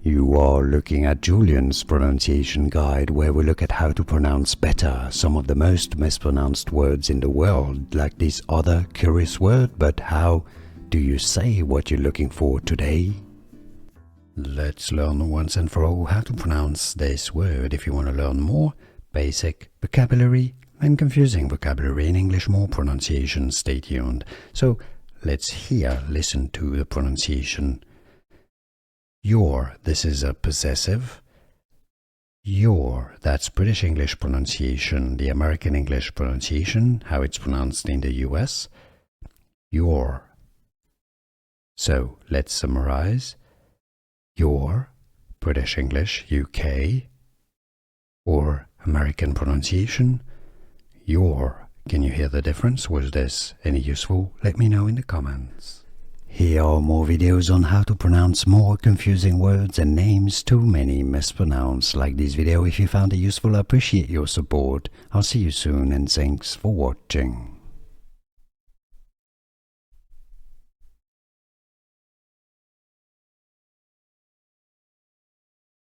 You are looking at Julian's pronunciation guide, where we look at how to pronounce better some of the most mispronounced words in the world, like this other curious word. But how do you say what you're looking for today? Let's learn once and for all how to pronounce this word. If you want to learn more basic vocabulary and confusing vocabulary in English, more pronunciation, stay tuned. So let's listen to the pronunciation. Your, this is a possessive. Your, that's British English pronunciation, the American English pronunciation, how it's pronounced in the US. Your. So let's summarize. Your, British English, UK, or American pronunciation. Your. Can you hear the difference? Was this any useful? Let me know in the comments. Here are more videos on how to pronounce more confusing words and names too many mispronounced. Like this video if you found it useful. I appreciate your support. I'll see you soon and thanks for watching.